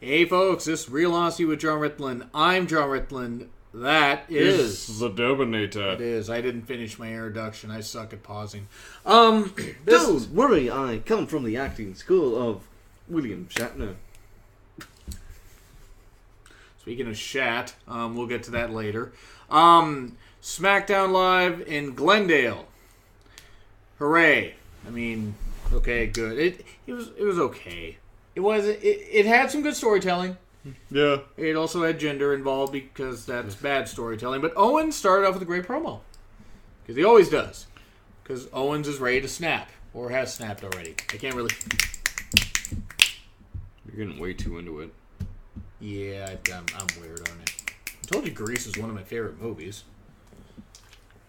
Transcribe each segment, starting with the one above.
Hey folks, this is Real Honesty with Jonn Ritland. I'm Jonn Ritland. That is the Dominator. It is. I didn't finish my introduction. I suck at pausing. Don't worry, I come from the acting school of William Shatner. Speaking of Shat, we'll get to that later. SmackDown Live in Glendale. Hooray! I mean, okay, good. It was okay. It had some good storytelling. Yeah. It also had gender involved because that's bad storytelling. But Owens started off with a great promo. Because he always does. Because Owens is ready to snap. Or has snapped already. I can't really... You're getting way too into it. Yeah, I'm weird on it. I told you Grease is one of my favorite movies.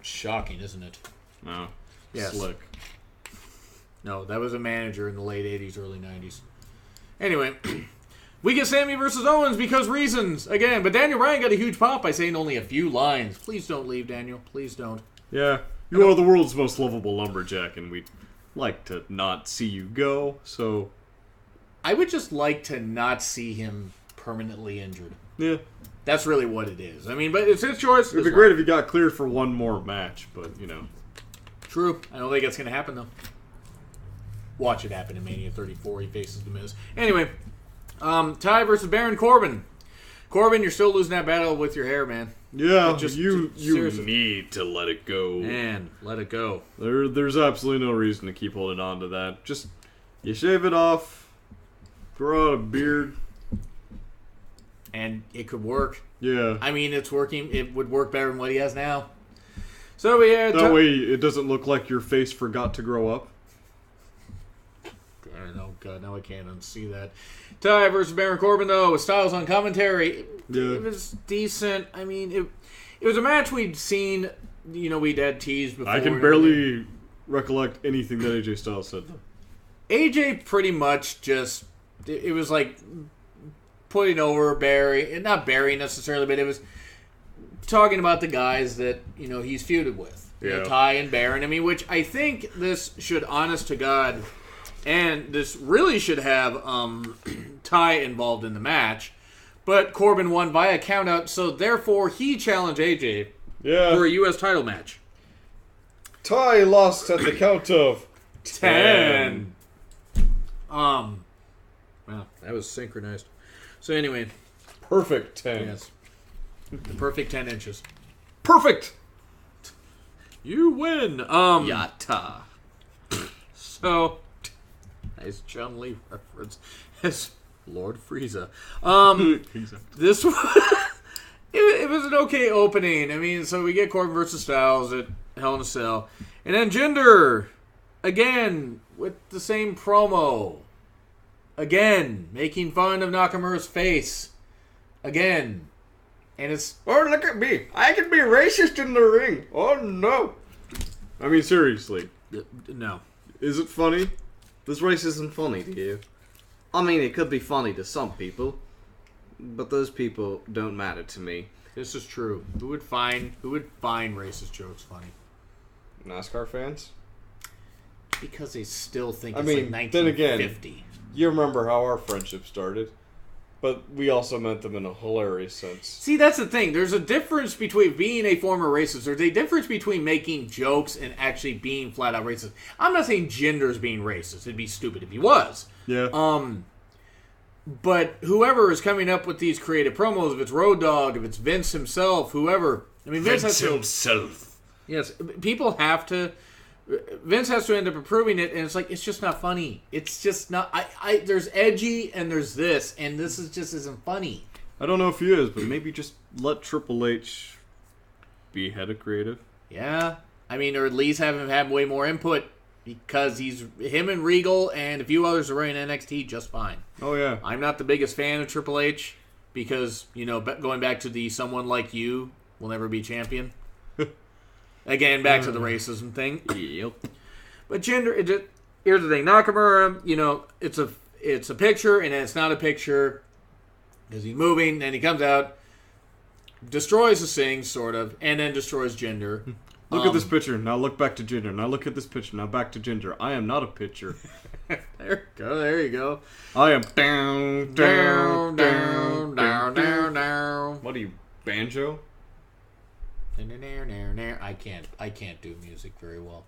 Shocking, isn't it? No. Yes. Slick. No, that was a manager in the late 80s, early 90s. Anyway, we get Sammy versus Owens because reasons, again. But Daniel Bryan got a huge pop by saying only a few lines. Please don't leave, Daniel. Please don't. Yeah. You are the world's most lovable lumberjack, and we'd like to not see you go, so... I would just like to not see him permanently injured. Yeah. That's really what it is. I mean, but it's his choice. It'd be great if he got cleared for one more match, but, you know. True. I don't think that's going to happen, though. Watch it happen in Mania 34. He faces The Miz. Anyway, Ty versus Baron Corbin. Corbin, you're still losing that battle with your hair, man. Yeah, you need to let it go. Man, let it go. There's absolutely no reason to keep holding on to that. Just, you shave it off, grow out a beard. And it could work. Yeah. I mean, it's working. It would work better than what he has now. So we had... That way it doesn't look like your face forgot to grow up. Oh, God, now I can't unsee that. Ty versus Baron Corbin, though, with Styles on commentary. It was decent. I mean, it was a match we'd seen, we'd had teased before. I can barely recollect anything that AJ Styles said, though. AJ pretty much just, it was like putting over Barry, not Barry necessarily, but it was talking about the guys that, he's feuded with. Yeah. Ty and Baron. I mean, which I think this should, honest to God... And this really should have Ty involved in the match. But Corbin won via countout, so therefore he challenged AJ for a U.S. title match. Ty lost at the count of 10. Wow, that was synchronized. So anyway. Perfect 10. Yes. The perfect 10 inches. Perfect! You win. Yatta. So... Nice John Lee reference as Lord Frieza. This was, it was an okay opening. I mean, so we get Corbin versus Styles at Hell in a Cell. And then Jinder, again, with the same promo. Again, making fun of Nakamura's face. Again. And it's... Oh, look at me. I can be racist in the ring. Oh, no. I mean, seriously. No. Is it funny? This race isn't funny to you. I mean, it could be funny to some people, but those people don't matter to me. This is true. Who would find racist jokes funny? NASCAR fans? Because they still think it's like 1950. Then again, you remember how our friendship started, but we also meant them in a hilarious sense. See, that's the thing. There's a difference between being a former racist. There's a difference between making jokes and actually being flat out racist. I'm not saying Jinder's being racist. It'd be stupid if he was. Yeah. But whoever is coming up with these creative promos, if it's Road Dogg, if it's Vince himself, whoever. I mean, Vince himself. Yes, people have to. Vince has to end up approving it, and it's like, it's just not funny. It's just not... there's edgy, and there's this, and this just isn't funny. I don't know if he is, but maybe just let Triple H be head of creative. Yeah. I mean, or at least have him have way more input, because him and Regal and a few others are running NXT just fine. Oh, yeah. I'm not the biggest fan of Triple H, because, going back to the someone like you will never be champion. Again, back to the racism thing. Yep. But Jinder, here's the thing. Nakamura, it's a picture, and it's not a picture because he's moving, and he comes out, destroys the thing, sort of, and then destroys Jinder. Look at this picture. Now look back to Jinder. Now look at this picture. Now back to Jinder. I am not a picture. There you go. I am down. banjo. I can't do music very well.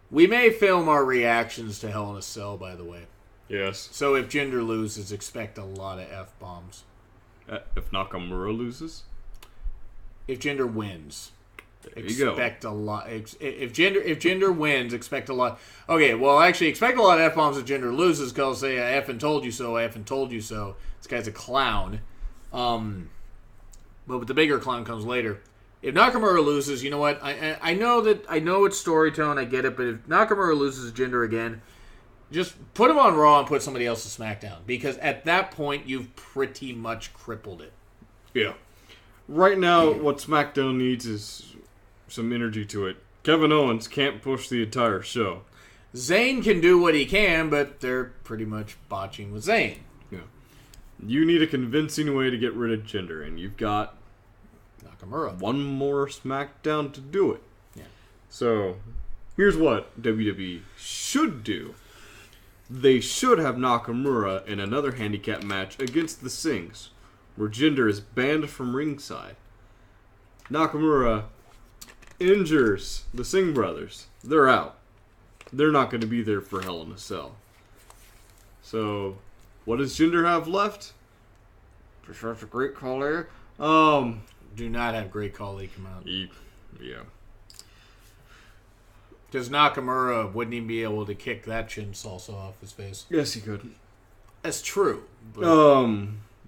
We may film our reactions to Hell in a Cell, by the way. Yes. So if Jinder loses, expect a lot of F-bombs. If Nakamura loses? If Jinder wins, there you go. Expect a lot. If Jinder wins, expect a lot. Okay, well, actually, expect a lot of F-bombs if Jinder loses, because say, I effing told you so, I effing told you so. This guy's a clown. But the bigger clown comes later. If Nakamura loses, you know what? I know it's storytelling, I get it, but if Nakamura loses Jinder again, just put him on Raw and put somebody else to SmackDown. Because at that point, you've pretty much crippled it. Yeah. Right now, what SmackDown needs is some energy to it. Kevin Owens can't push the entire show. Zayn can do what he can, but they're pretty much botching with Zayn. Yeah. You need a convincing way to get rid of Jinder, and you've got Nakamura. one more SmackDown to do it. Yeah. So, here's what WWE should do. They should have Nakamura in another handicap match against the Sings, where Jinder is banned from ringside. Nakamura injures the Singh brothers. They're out. They're not going to be there for Hell in a Cell. So, what does Jinder have left? For such a great caller. Do not have Great Khali come out. Yeah. Because Nakamura wouldn't even be able to kick that chin salsa off his face. Yes, he could. That's true. But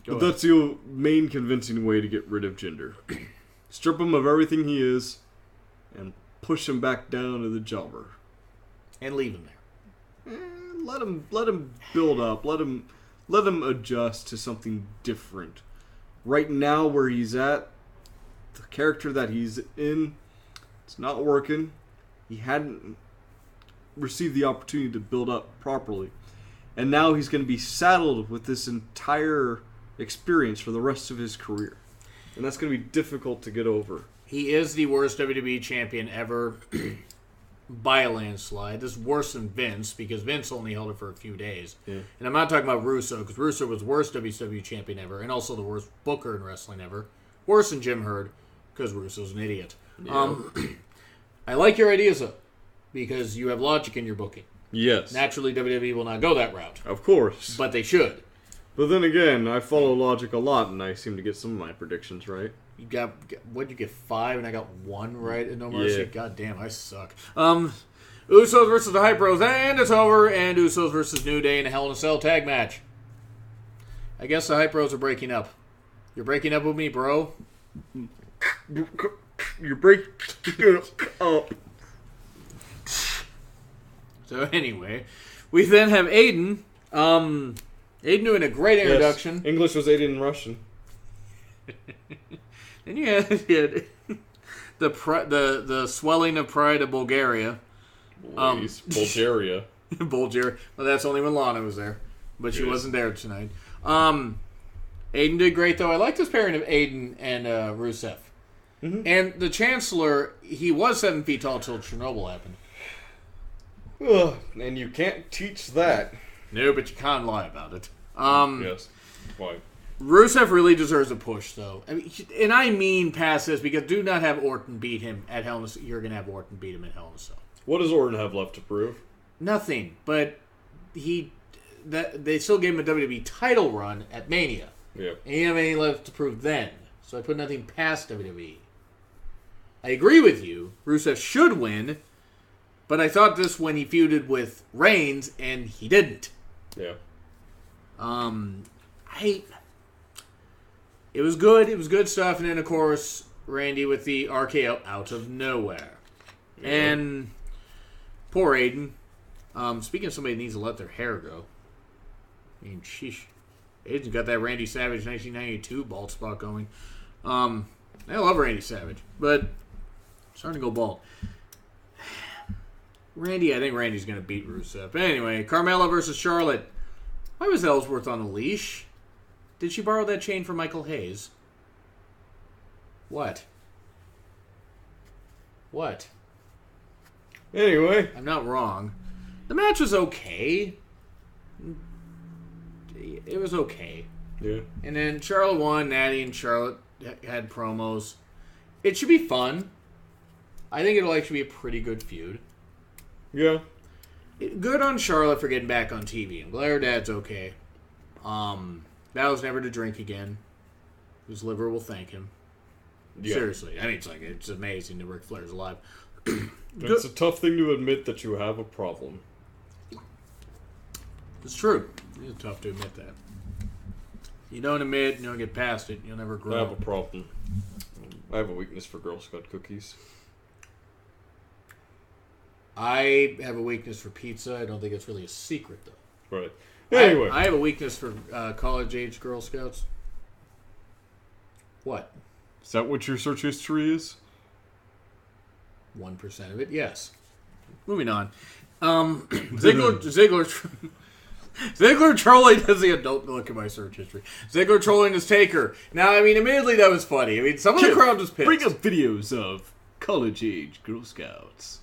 But that's the main convincing way to get rid of Jinder. Strip him of everything he is, and push him back down to the jobber. And leave him there. Let him build up. Let him adjust to something different. Right now, where he's at, the character that he's in, it's not working. He hadn't received the opportunity to build up properly. And now he's going to be saddled with this entire experience for the rest of his career. And that's going to be difficult to get over. He is the worst WWE champion ever by a landslide. This is worse than Vince, because Vince only held it for a few days. Yeah. And I'm not talking about Russo, because Russo was the worst WCW champion ever, and also the worst booker in wrestling ever. Worse than Jim Herd, because Russo's an idiot. Yeah. I like your ideas, though, because you have logic in your booking. Yes. Naturally, WWE will not go that route. Of course. But they should. But then again, I follow logic a lot, and I seem to get some of my predictions right. You got, what'd you get, 5, and I got 1 right at No Mercy? Yeah. God damn, I suck. Usos versus the Hype Bros, and it's over, and Usos versus New Day in a Hell in a Cell tag match. I guess the Hype Bros are breaking up. You're breaking up with me, bro? You're breaking up. So anyway, we then have Aiden. Aiden doing a great introduction. Yes. English was Aiden in Russian. Then you had the swelling of pride of Bulgaria. Bulgaria. Bulgaria. Well, that's only when Lana was there, but she wasn't there tonight. Aiden did great, though. I like this pairing of Aiden and Rusev. Mm-hmm. And the Chancellor, he was 7 feet tall until Chernobyl happened. Ugh, and you can't teach that. No, but you can't lie about it. Yes. Why? Rusev really deserves a push, though. I mean, and I mean past this, because do not have Orton beat him at Hell in a Cell. You're going to have Orton beat him at Hell in a Cell. What does Orton have left to prove? Nothing, but they still gave him a WWE title run at Mania. Yeah. And he didn't have anything left to prove then. So I put nothing past WWE. I agree with you. Rusev should win, but I thought this when he feuded with Reigns, and he didn't. Yeah. It was good. It was good stuff. And then, of course, Randy with the RKO out of nowhere. Yeah. And poor Aiden. Speaking of somebody that needs to let their hair go. I mean, sheesh. Aiden's got that Randy Savage 1992 bald spot going. I love Randy Savage, but starting to go bald. I think Randy's going to beat Rusev. But anyway, Carmella versus Charlotte. Why was Ellsworth on a leash? Did she borrow that chain from Michael Hayes? What? Anyway. I'm not wrong. The match was okay. It was okay. Yeah. And then Charlotte won. Natty and Charlotte had promos. It should be fun. I think it'll actually be a pretty good feud. Yeah. Good on Charlotte for getting back on TV. I'm glad her dad's okay. Vows never to drink again. His liver will thank him. Yeah. Seriously. I mean, it's amazing that Ric Flair's alive. It's a tough thing to admit that you have a problem. It's true. It's tough to admit that. You don't admit, you don't get past it, you'll never grow. I have a problem. I have a weakness for Girl Scout cookies. I have a weakness for pizza. I don't think it's really a secret, though. Right. Anyway. I have a weakness for college-age Girl Scouts. What? Is that what your search history is? 1% of it, yes. Moving on. Ziggler trolling as the adult. Look at my search history. Ziggler trolling his Taker. Now, I mean, admittedly, that was funny. I mean, some of the crowd was pissed. Bring up videos of college-age Girl Scouts.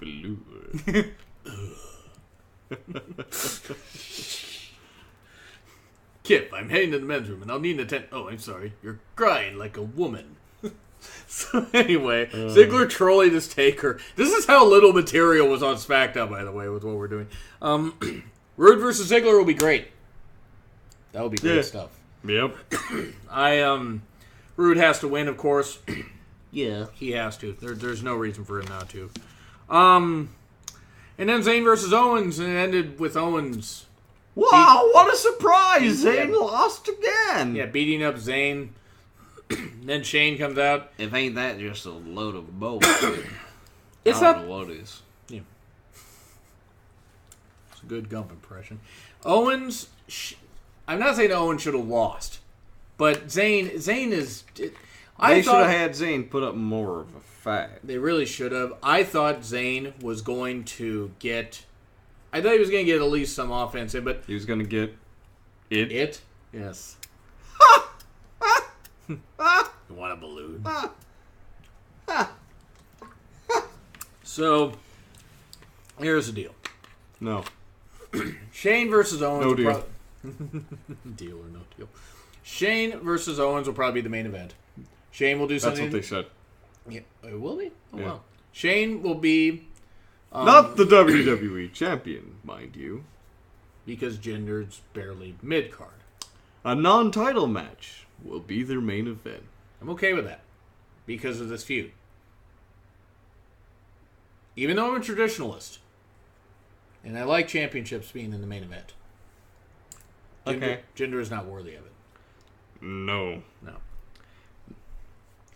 Velour. Kip, I'm heading to the men's room, and I'll need an attend. Oh, I'm sorry. You're crying like a woman. So anyway, Ziggler trolling his Taker. This is how little material was on SmackDown, by the way, with what we're doing. Roode versus Ziggler will be great. That will be great stuff. Yep. Roode has to win, of course. Yeah, he has to. There's no reason for him not to. And then Zayn versus Owens, and it ended with Owens. Wow, what a surprise! Zayn lost again. Yeah, beating up Zayn. Then Shane comes out. If ain't that just a load of bullshit? It's I don't know what is. Yeah. It's a good Gump impression. Owens, I'm not saying Owens should have lost, but Zayn is. They should have had Zayn put up more of a fight. They really should have. I thought Zayn was going to get. I thought he was going to get at least some offense in, but he was going to get it. It? Yes. You want a balloon? So, here's the deal. No. Shane versus Owens. No deal. Deal or no deal. Shane versus Owens will probably be the main event. Shane will do something. That's what they said. Yeah, it will be? Oh, yeah. wow. Shane will be... not the WWE champion, mind you. Because Jinder's barely mid-card. A non-title match will be their main event. I'm okay with that. Because of this feud. Even though I'm a traditionalist. And I like championships being in the main event. Okay. Jinder is not worthy of it. No. No.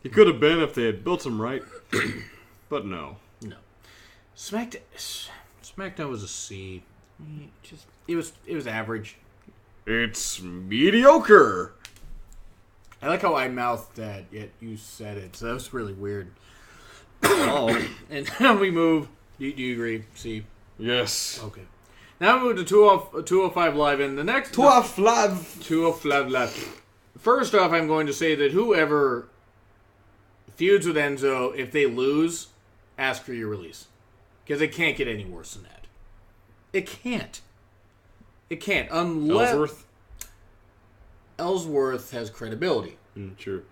He could have been if they had built him right. But no. No. SmackDown was a C. It was average. It's mediocre. I like how I mouthed that, yet you said it. So that was really weird. Oh. And now we move. Do you agree? C? Yes. Okay. Now we move to 205 Live, and the next... 205 Live. First off, I'm going to say that whoever feuds with Enzo, if they lose, ask for your release. Because it can't get any worse than that. It can't. It can't. Unless... Ellsworth has credibility. True.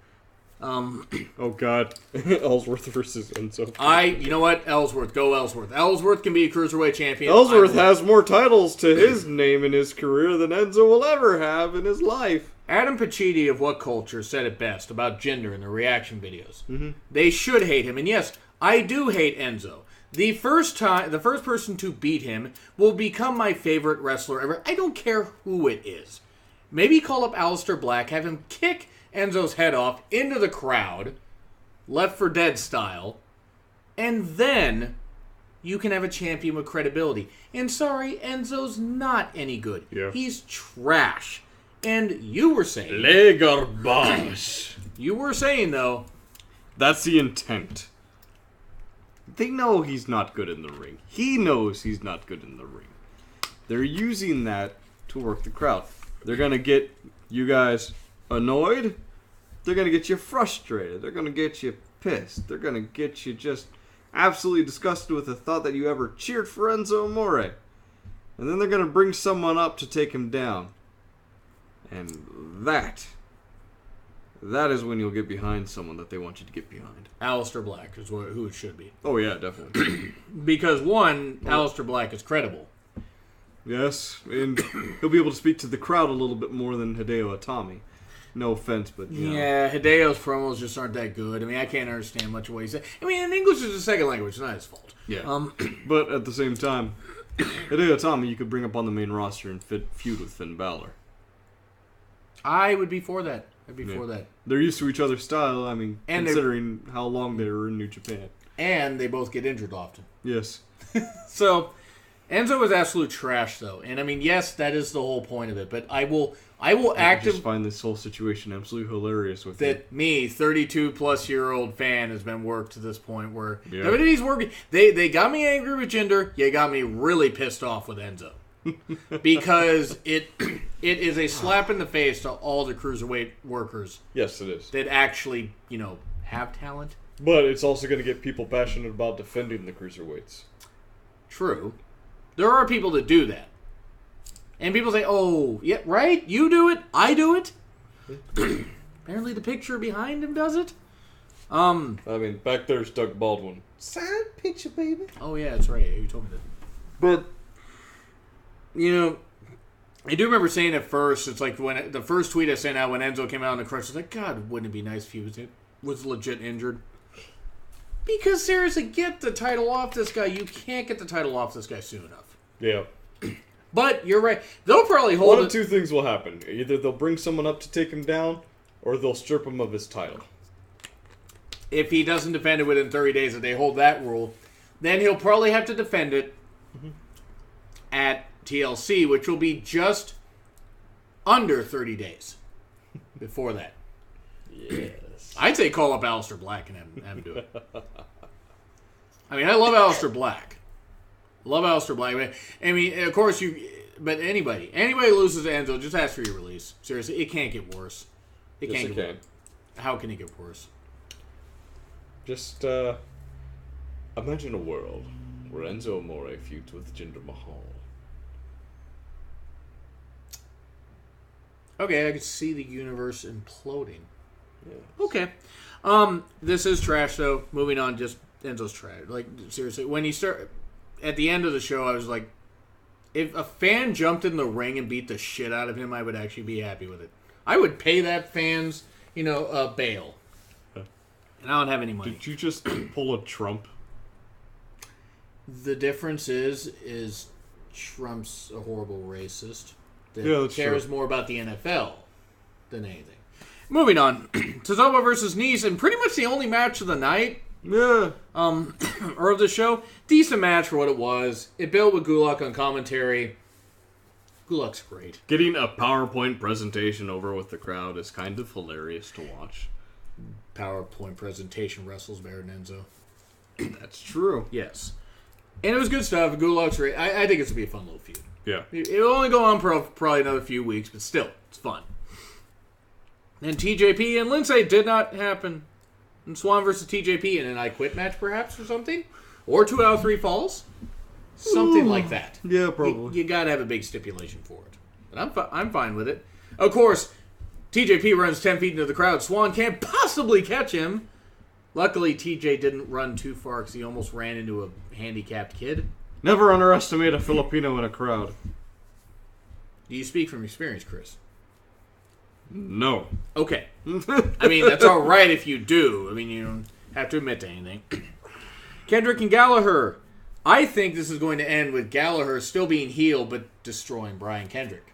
Oh, God. Ellsworth versus Enzo. You know what? Ellsworth. Go Ellsworth. Ellsworth can be a Cruiserweight champion. Ellsworth has more titles to his name in his career than Enzo will ever have in his life. Adam Pacitti of What Culture said it best about Jinder in the reaction videos. Mm-hmm. They should hate him. And yes, I do hate Enzo. The first person to beat him will become my favorite wrestler ever. I don't care who it is. Maybe call up Aleister Black, have him kick Enzo's head off into the crowd, Left 4 Dead style, and then you can have a champion with credibility. And sorry, Enzo's not any good. Yeah. He's trash. And you were saying... Le garbage. You were saying, though... That's the intent. They know he's not good in the ring. He knows he's not good in the ring. They're using that to work the crowd. They're going to get you guys annoyed. They're going to get you frustrated. They're going to get you pissed. They're going to get you just absolutely disgusted with the thought that you ever cheered for Enzo Amore. And then they're going to bring someone up to take him down. And that that is when you'll get behind someone that they want you to get behind. Aleister Black is who it should be. Oh, yeah, definitely. Because, one, Aleister Black is credible. Yes, and he'll be able to speak to the crowd a little bit more than Hideo Itami. No offense, but, you know. Yeah, Hideo's promos just aren't that good. I mean, I can't understand much of what he said. I mean, English is a second language. It's not his fault. Yeah. But at the same time, Hideo Itami you could bring up on the main roster and feud with Finn Balor. I would be for that. I'd be for that. They're used to each other's style, I mean, and considering how long they were in New Japan. And they both get injured often. Yes. So, Enzo was absolute trash, though. And, I mean, yes, that is the whole point of it. But I just find this whole situation absolutely hilarious with that me, 32-plus-year-old fan, has been worked to this point where WWE's working. They got me angry with Jinder. You got me really pissed off with Enzo. Because it is a slap in the face to all the cruiserweight workers. Yes, it is. That actually, have talent. But it's also going to get people passionate about defending the cruiserweights. True. There are people that do that. And people say, oh, yeah, right? You do it. I do it. Apparently the picture behind him does it. I mean, back there's Doug Baldwin. Side picture, baby. Oh, yeah, that's right. You told me that. But, I do remember saying at first, it's like when the first tweet I sent out when Enzo came out on the crutch, I was like, God, wouldn't it be nice if he was legit injured? Because seriously, get the title off this guy. You can't get the title off this guy soon enough. Yeah. But you're right. They'll probably hold One of two things will happen. Either they'll bring someone up to take him down, or they'll strip him of his title. If he doesn't defend it within 30 days, if they hold that rule, then he'll probably have to defend it at TLC, which will be just under 30 days before that. Yes. I'd say call up Aleister Black and have him do it. I mean, I love Aleister Black. Love Aleister Black. I mean, of course, but anybody loses to Enzo, just ask for your release. Seriously, it can't get worse. It can't get worse. How can it get worse? Just imagine a world where Enzo Amore feuds with Jinder Mahal. Okay, I could see the universe imploding. Yes. Okay. This is trash, though. Moving on, just Enzo's trash. Like, seriously, when he started... At the end of the show, I was like, if a fan jumped in the ring and beat the shit out of him, I would actually be happy with it. I would pay that fan's, bail. And I don't have any money. Did you just pull a Trump? The difference is Trump's a horrible racist that cares more about the NFL than anything. Moving on. Tozawa versus Nice, and pretty much the only match of the night. Yeah. Or of the show. Decent match for what it was. It built with Gulak on commentary. Gulak's great. Getting a PowerPoint presentation over with the crowd is kind of hilarious to watch. PowerPoint presentation wrestles better than Enzo. That's true. Yes. And it was good stuff. Gulak's great. I think it's going to be a fun little feud. Yeah. It'll only go on for probably another few weeks, but still, it's fun. And TJP and Lindsay did not happen. And Swan versus TJP in an I Quit match, perhaps, or something? Or 2 out of 3 falls? Something like that. Yeah, probably. You got to have a big stipulation for it. But I'm fine with it. Of course, TJP runs 10 feet into the crowd. Swan can't possibly catch him. Luckily, TJ didn't run too far because he almost ran into a handicapped kid. Never underestimate a Filipino in a crowd. Do you speak from experience, Chris? No. Okay. I mean, that's all right if you do. I mean, you don't have to admit to anything. Kendrick and Gallagher. I think this is going to end with Gallagher still being heel, but destroying Brian Kendrick.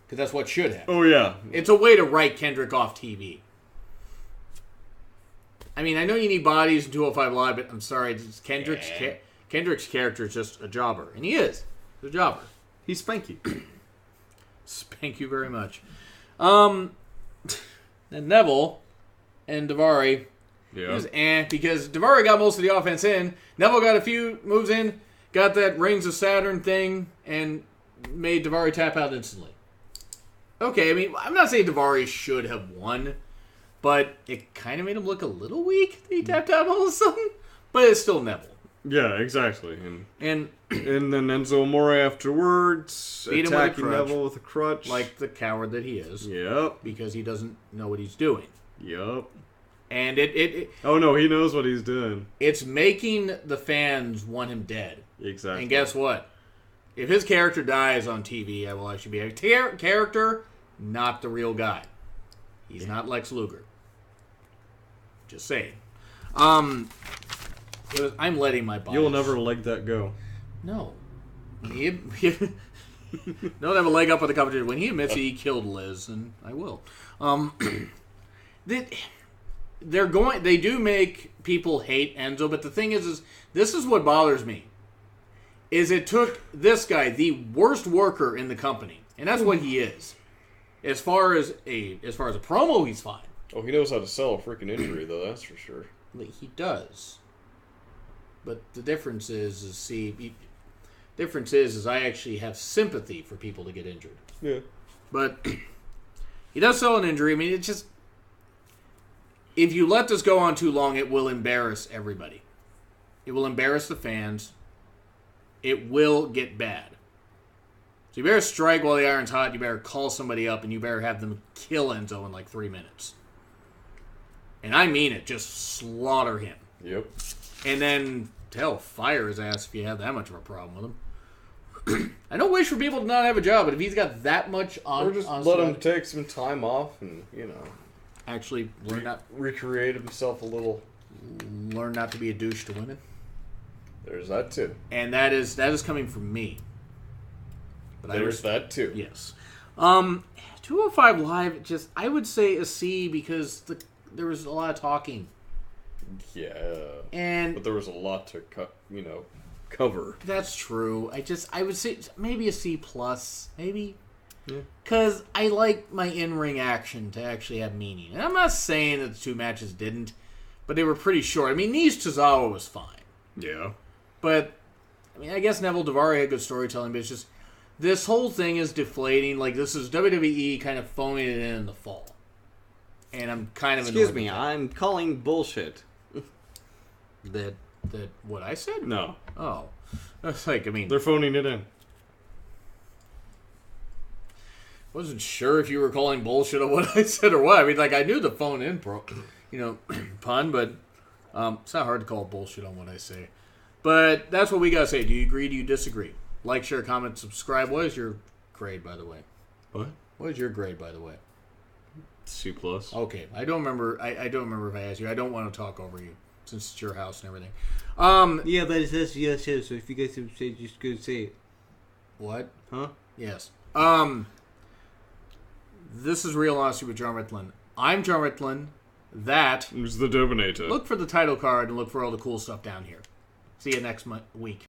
Because that's what should happen. Oh, yeah. It's a way to write Kendrick off TV. I mean, I know you need bodies in 205 Live, but I'm sorry. Kendrick's character is just a jobber. And he is. He's a jobber. He's Spanky. Thank you very much. And Neville and Daivari. Yeah. Because Daivari got most of the offense in. Neville got a few moves in, got that Rings of Saturn thing, and made Daivari tap out instantly. Okay, I mean, I'm not saying Daivari should have won, but it kind of made him look a little weak that he tapped out all of a sudden. But it's still Neville. Yeah, exactly. And then Enzo Amore afterwards, beat him with a attacking crutch. Neville with a crutch. like the coward that he is. Yep. Because he doesn't know what he's doing. Yep. And it Oh no, he knows what he's doing. it's making the fans want him dead. Exactly. And guess what? If his character dies on TV, I will actually be a character, not the real guy. He's not Lex Luger. Just saying. I'm letting my bias. You'll never let that go. No. Don't have a leg up with the competition. When he admits he killed Liz, and I will. They do make people hate Enzo, but the thing is this is what bothers me. Is it took this guy, the worst worker in the company, and that's what he is. As far as a promo, he's fine. Oh, he knows how to sell a freaking injury, though. That's for sure. He does. But the difference is I actually have sympathy for people to get injured. Yeah. But he does sell an injury. I mean, it's just, if you let this go on too long, it will embarrass everybody. It will embarrass the fans. It will get bad. So you better strike while the iron's hot. You better call somebody up, and you better have them kill Enzo in like 3 minutes. And I mean it. Just slaughter him. Yep. And then, hell, fire his ass if you have that much of a problem with him. I don't wish for people to not have a job, but if he's got that much on... Or just let him take some time off and, actually recreate himself a little. Learn not to be a douche to women. There's that, too. And that is coming from me. But There's that, too. Yes. 205 Live, just, I would say a C because there was a lot of talking. Yeah. And but there was a lot to cover. That's true. I would say maybe a C+, maybe. Yeah. Because I like my in-ring action to actually have meaning. And I'm not saying that the two matches didn't, but they were pretty short. I mean, Nese Tozawa was fine. Yeah. But, I mean, I guess Neville Davari had good storytelling, but it's just, this whole thing is deflating. Like, this is WWE kind of phoning it in the fall. And I'm kind of Excuse me, I'm calling bullshit. That what I said? No. Oh. That's like, I mean... They're phoning it in. Wasn't sure if you were calling bullshit on what I said or what. I mean, like, I knew the phone in pun, but it's not hard to call bullshit on what I say. But that's what we gotta say. Do you agree? Do you disagree? Like, share, comment, subscribe. What is your grade, by the way? What? What is your grade, by the way? C+. Okay, I don't remember. I don't remember if I asked you. I don't want to talk over you since it's your house and everything. Yeah, but it says yes, so if you guys have say, just go say it. What? Huh? Yes. This is Real Honesty with John Ritlin. I'm John Ritlin. That Who's the Dominator? Look for the title card and look for all the cool stuff down here. See you next week.